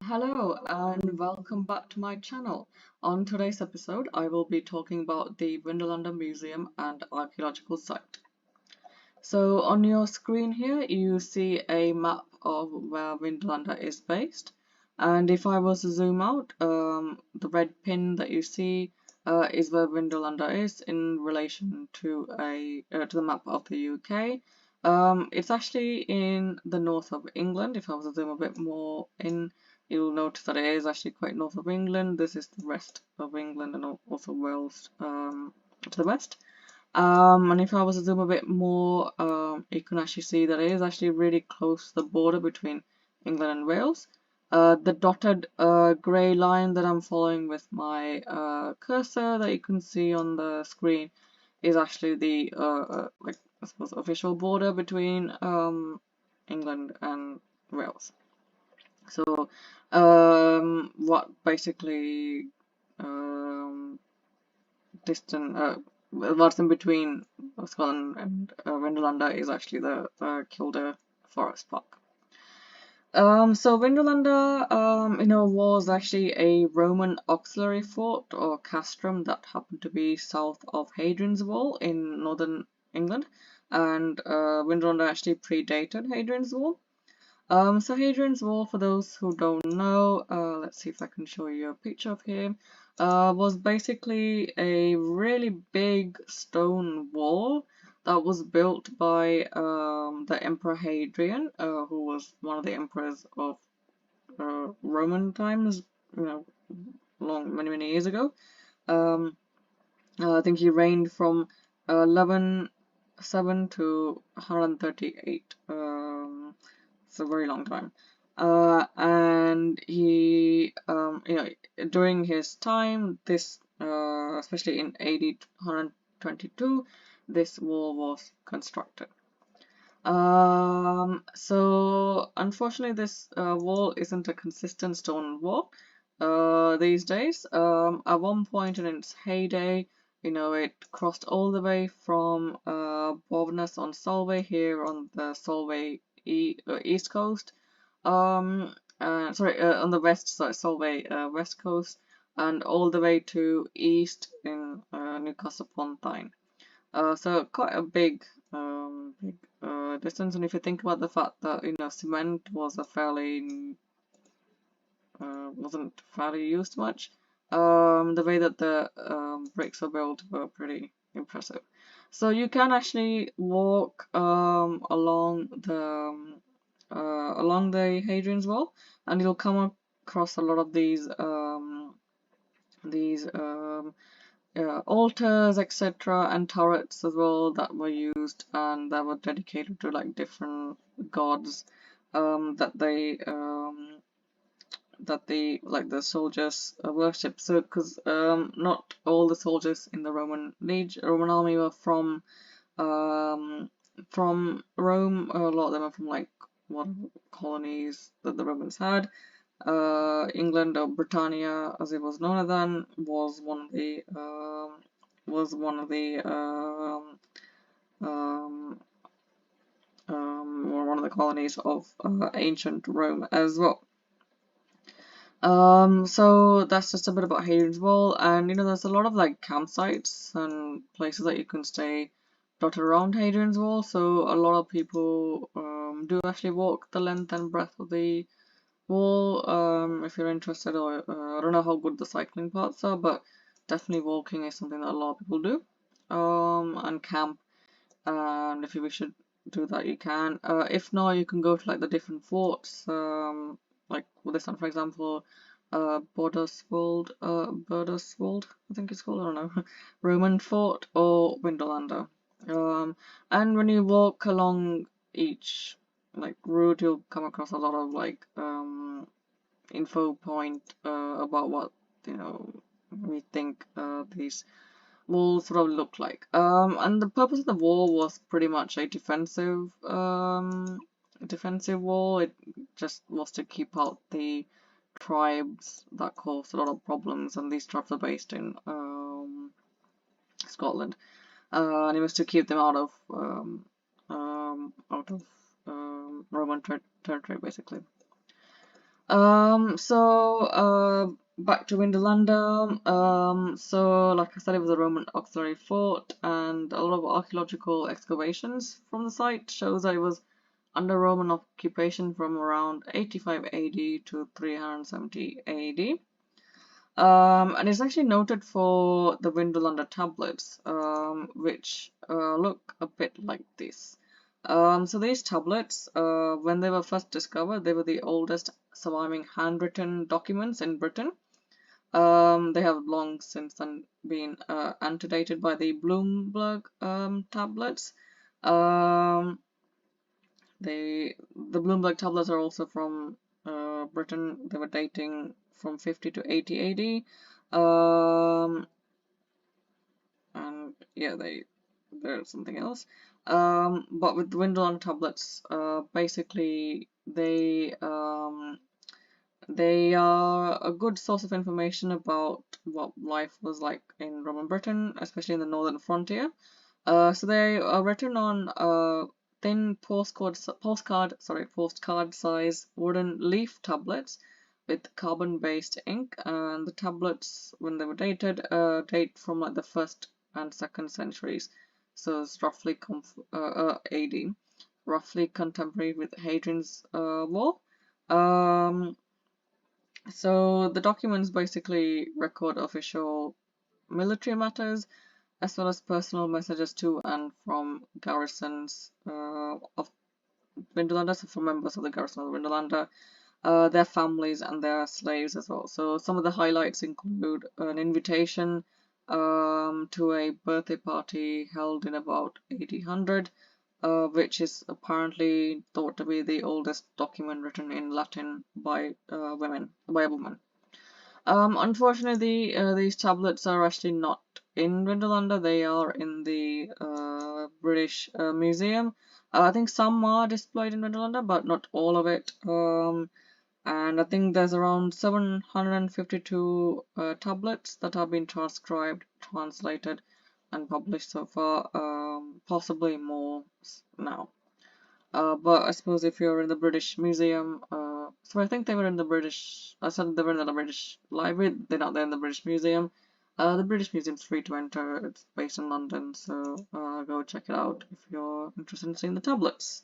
Hello and welcome back to my channel. On today's episode, I will be talking about the Vindolanda Museum and Archaeological site. So on your screen here, you see a map of where Vindolanda is based. And if I was to zoom out, the red pin that you see is where Vindolanda is in relation to the map of the UK. It's actually in the north of England. If I was to zoom a bit more in, you'll notice that it is actually quite north of England. This is the rest of England and also Wales to the west. And if I was to zoom a bit more, you can actually see that it is actually really close to the border between England and Wales. The dotted grey line that I'm following with my cursor that you can see on the screen is actually the like I suppose official border between England and Wales. So what basically distant what's in between Scotland and Vindolanda is actually the Kildare Forest Park. So Vindolanda, was actually a Roman auxiliary fort or castrum that happened to be south of Hadrian's Wall in northern England, and Vindolanda actually predated Hadrian's Wall. So Hadrian's Wall, for those who don't know, let's see if I can show you a picture of him, was basically a really big stone wall that was built by the Emperor Hadrian, who was one of the emperors of Roman times, many years ago. I think he reigned from 1107 to 138. It's a very long time. And he, during his time, this, especially in AD 122, this wall was constructed. So unfortunately, this wall isn't a consistent stone wall these days. At one point in its heyday, it crossed all the way from Bowness on Solway here on the Solway east coast. On the west side, Solway west coast, and all the way to east in Newcastle upon Tyne. So quite a big distance, and if you think about the fact that cement was a fairly wasn't fairly used much, the way that the bricks were built were pretty impressive. So you can actually walk along the Hadrian's Wall, and you'll come across a lot of these altars, etc., and turrets as well that were used and that were dedicated to like different gods that they like the soldiers worship. So because not all the soldiers in the Roman army were from Rome. A lot of them are from like one colonies that the Romans had. England, or Britannia as it was known then, was one of the colonies of ancient Rome as well. So that's just a bit about Hadrian's Wall, and there's a lot of like campsites and places that you can stay dotted around Hadrian's Wall. So a lot of people do actually walk the length and breadth of the wall. If you're interested, or I don't know how good the cycling parts are, but definitely walking is something that a lot of people do. And camp, and if you wish to do that, you can. If not, you can go to like the different forts. Like with this one, for example, Borderswold, I think it's called, I don't know, Roman fort, or Vindolanda. And when you walk along each like route, you'll come across a lot of like info point about what we think these walls sort of look like. And the purpose of the wall was pretty much a defensive wall. It just was to keep out the tribes that caused a lot of problems, and these tribes are based in Scotland, and it was to keep them out of Roman territory, basically. Back to Vindolanda. So like I said, it was a Roman auxiliary fort, and a lot of archaeological excavations from the site shows that it was under Roman occupation from around 85 AD to 370 AD. And it's actually noted for the Vindolanda tablets, which look a bit like this. So these tablets, when they were first discovered, they were the oldest surviving handwritten documents in Britain. They have long since then been antedated by the Bloomberg tablets. Um, the Bloomberg tablets are also from Britain. They were dating from 50 to 80 AD. And yeah, there's something else. But with the Vindolanda tablets, basically they are a good source of information about what life was like in Roman Britain, especially in the northern frontier. So they are written on thin postcard size wooden leaf tablets with carbon-based ink, and the tablets, when they were dated, date from like the 1st and 2nd centuries. So it's roughly AD, roughly contemporary with Hadrian's Wall. So the documents basically record official military matters as well as personal messages to and from garrisons of Vindolanda, so from members of the garrison of Vindolanda, their families and their slaves as well. So some of the highlights include an invitation to a birthday party held in about 1800, which is apparently thought to be the oldest document written in Latin by a woman. Unfortunately, these tablets are actually not in Vindolanda. They are in the British Museum. I think some are displayed in Vindolanda, but not all of it. And I think there's around 752 tablets that have been transcribed, translated, and published so far. Possibly more now. But I suppose if you're in the British Museum, so I think they were in the British, I said they were in the British Library, they're not there in the British Museum. The British Museum's free to enter, it's based in London, so go check it out if you're interested in seeing the tablets.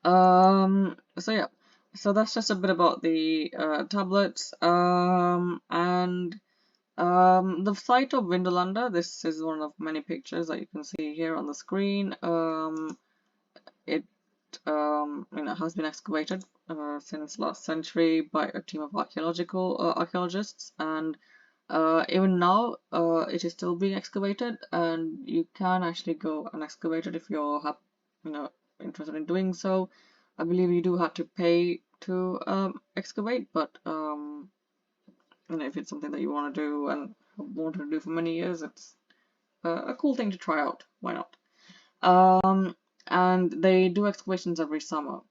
So yeah, so that's just a bit about the tablets, and the site of Vindolanda, this is one of many pictures that you can see here on the screen. It has been excavated since last century by a team of archaeologists, and even now it is still being excavated, and you can actually go and excavate it if you're interested in doing so. I believe you do have to pay to excavate, but if it's something that you want to do and have wanted to do for many years, it's a cool thing to try out. Why not? And they do excavations every summer.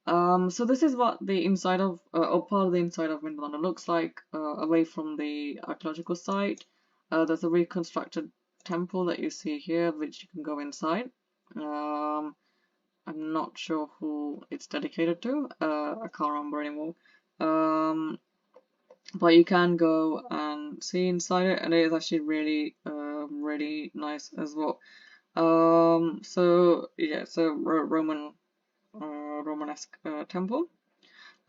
So this is what the inside of, or part of the inside of Vindolanda looks like, away from the archaeological site. There's a reconstructed temple that you see here, which you can go inside. I'm not sure who it's dedicated to. I can't remember anymore. But you can go and see inside it, and it is actually really, really nice as well. So yeah, so Romanesque temple.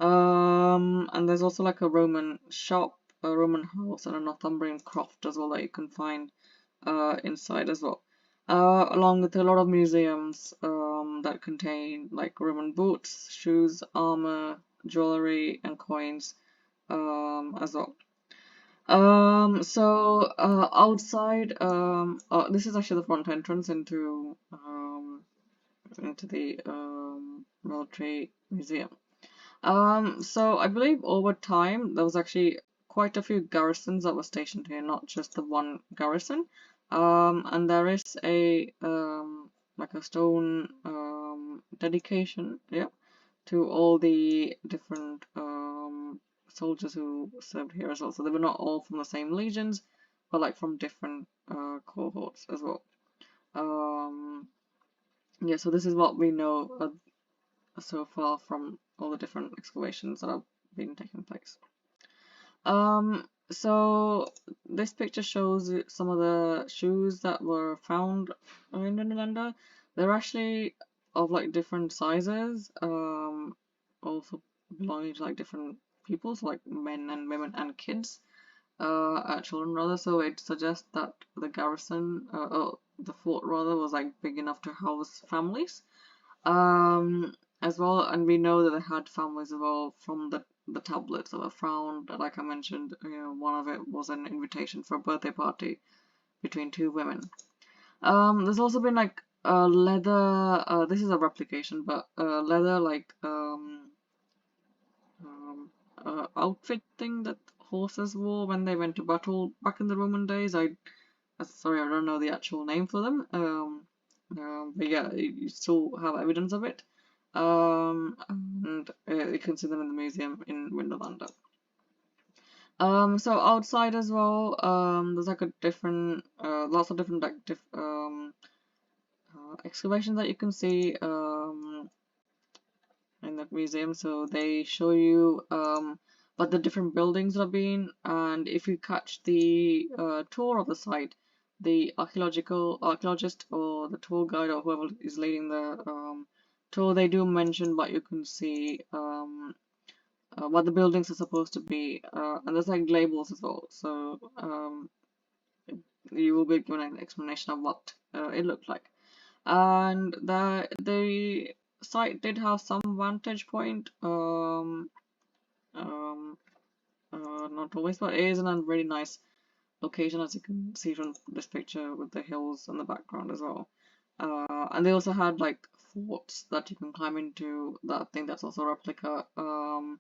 And there's also like a Roman shop, a Roman house, and a Northumbrian croft as well that you can find inside as well. Along with a lot of museums that contain like Roman boots, shoes, armor, jewelry, and coins as well. Outside, this is actually the front entrance into the military museum. So I believe over time there was actually quite a few garrisons that were stationed here, not just the one garrison. And there is a like a stone dedication, yeah, to all the different soldiers who served here as well. So they were not all from the same legions, but like from different cohorts as well. Yeah, so this is what we know so far from all the different excavations that have been taking place. So this picture shows some of the shoes that were found in Vindolanda. They're actually of like different sizes, also belonging to like different people, so like men and women and kids, children rather. So it suggests that the garrison, the fort rather, was like big enough to house families. As well, and we know that they had families as well from the tablets that were found. Like I mentioned, one of it was an invitation for a birthday party between two women. There's also been like a leather. This is a replication, but leather like outfit thing that horses wore when they went to battle back in the Roman days. Sorry, I don't know the actual name for them. But yeah, you still have evidence of it. And you can see them in the museum in Vindolanda. So outside as well, there's like a different, lots of different like excavations that you can see in the museum. So they show you what the different buildings have been, and if you catch the tour of the site, the archaeologist or the tour guide or whoever is leading the tour, they do mention what you can see, what the buildings are supposed to be, and there's like labels as well. So you will be given an explanation of what it looked like. And the site did have some vantage point, not always, but it is a very nice location, as you can see from this picture with the hills in the background as well. And they also had like forts that you can climb into. That I think that's also a replica of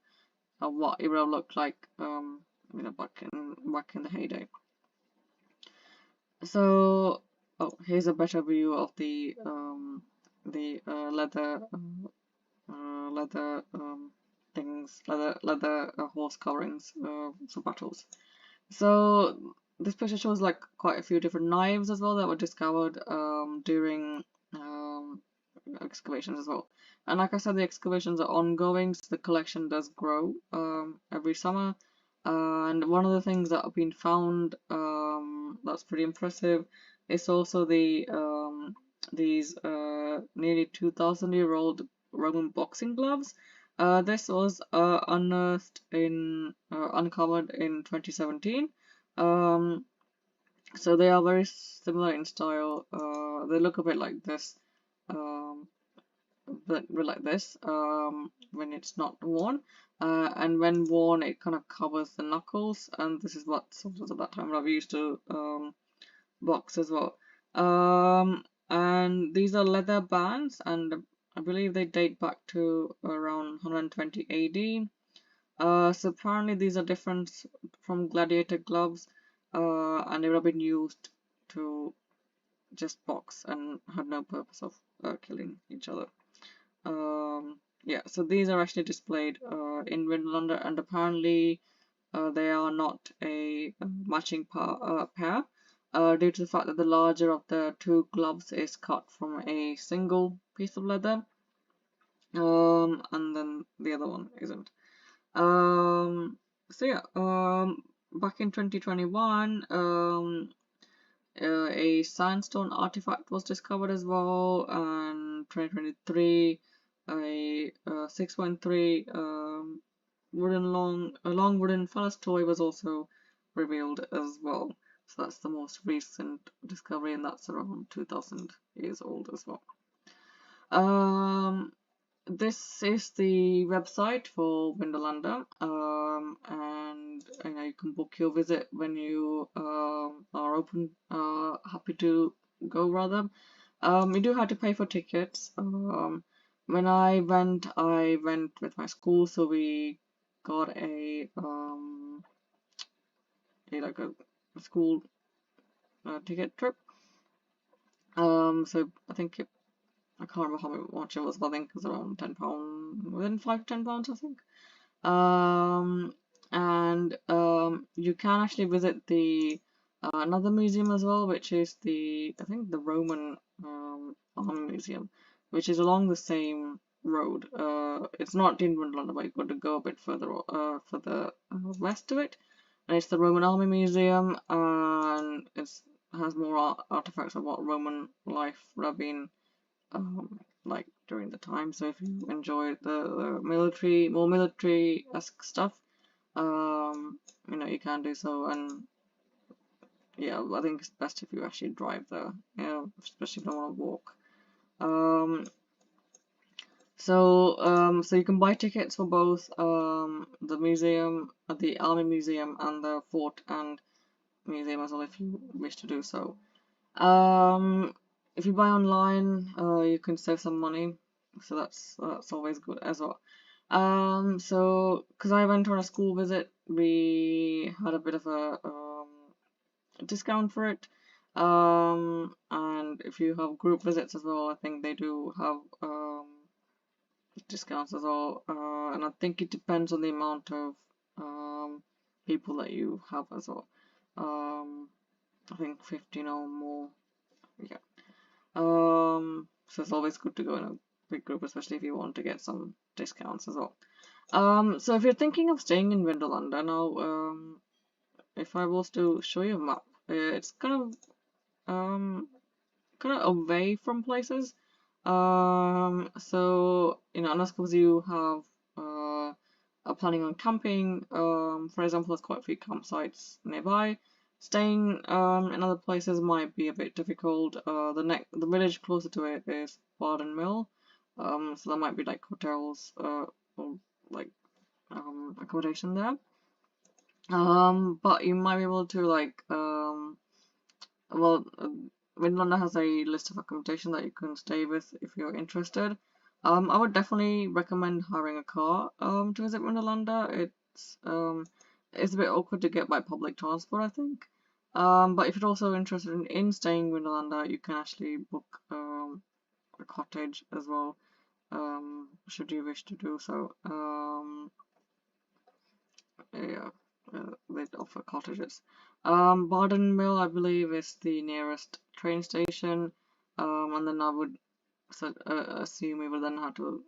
what it would have looked like, back in the heyday. So, oh, here's a better view of the leather things, leather horse coverings for battles. So this picture shows like quite a few different knives as well that were discovered during excavations as well. And like I said, the excavations are ongoing, so the collection does grow every summer. And one of the things that have been found that's pretty impressive is also these nearly 2,000-year-old Roman boxing gloves. This was uncovered in 2017. So they are very similar in style. They look a bit like this, but like this when it's not worn, and when worn, it kind of covers the knuckles, and this is what soldiers at that time would have used to box as well. And these are leather bands, and I believe they date back to around 120 AD. So apparently these are different from gladiator gloves, and they would have been used to just box and had no purpose of killing each other. Yeah, so these are actually displayed in Vindolanda, and apparently they are not a matching pair due to the fact that the larger of the two gloves is cut from a single piece of leather, and then the other one isn't. So yeah, back in 2021, a sandstone artifact was discovered as well, and 2023 a 6.3 long wooden phallus toy was also revealed as well. So that's the most recent discovery, and that's around 2,000 years old as well. This is the website for Vindolanda, and you can book your visit when you are happy to go rather. You do have to pay for tickets. When I went with my school, so we got a school ticket trip. So I think I can't remember how much it was, but I think it was around £10, within £5 to £10, I think. And you can actually visit the another museum as well, which is I think the Roman Army Museum, which is along the same road. It's not in Vindolanda, but you've got to go a bit further west of it. And it's the Roman Army Museum, and it has more artifacts of what Roman life would have been like during the time. So if you enjoy the more military-esque stuff, you can do so. And yeah, I think it's best if you actually drive there, especially if you don't want to walk. So you can buy tickets for both the museum, the Army Museum, and the Fort and Museum as well, if you wish to do so. If you buy online, you can save some money, so that's always good as well. So because I went on a school visit, we had a bit of a discount for it. And if you have group visits as well, I think they do have discounts as well. And I think it depends on the amount of people that you have as well. I think 15 or more. Yeah. So it's always good to go in a big group, especially if you want to get some discounts as well. So if you're thinking of staying in Vindolanda now, if I was to show you a map, it's kind of away from places. So unless suppose you have are planning on camping, for example, there's quite a few campsites nearby. Staying in other places might be a bit difficult. The village closer to it is Barden Mill, so there might be like hotels or like accommodation there. But you might be able to Vindolanda has a list of accommodation that you can stay with if you're interested. I would definitely recommend hiring a car to visit Vindolanda. It's a bit awkward to get by public transport, I think. But if you're also interested in staying in Vindolanda, you can actually book a cottage as well, should you wish to do so. Yeah, they offer cottages. Barden Mill, I believe, is the nearest train station, and then I would assume we would then have to,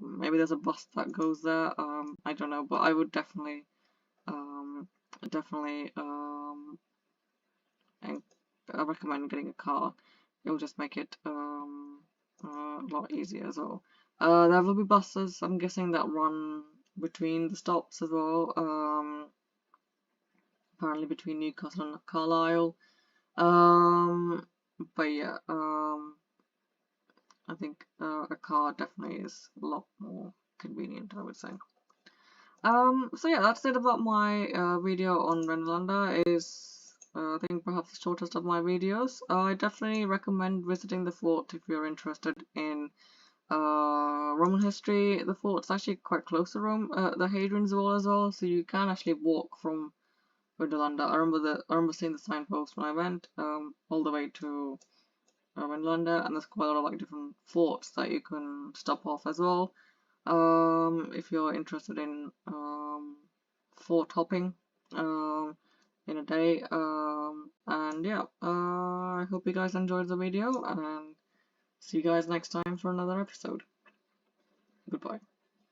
maybe there's a bus that goes there. I don't know, but I would definitely, definitely, I recommend getting a car. It'll just make it a lot easier as well. There will be buses, I'm guessing, that run between the stops as well. Apparently between Newcastle and Carlisle. But yeah, I think a car definitely is a lot more convenient, I would say. So yeah, that's it about my video on Vindolanda. Is I think perhaps the shortest of my videos. I definitely recommend visiting the fort if you're interested in Roman history. The fort's actually quite close to Rome, the Hadrian's Wall as well, so you can actually walk from Vindolanda. I remember seeing the signpost when I went all the way to Vindolanda, and there's quite a lot of like different forts that you can stop off as well. If you're interested in fort hopping in a day. And yeah, I hope you guys enjoyed the video, and see you guys next time for another episode. Goodbye.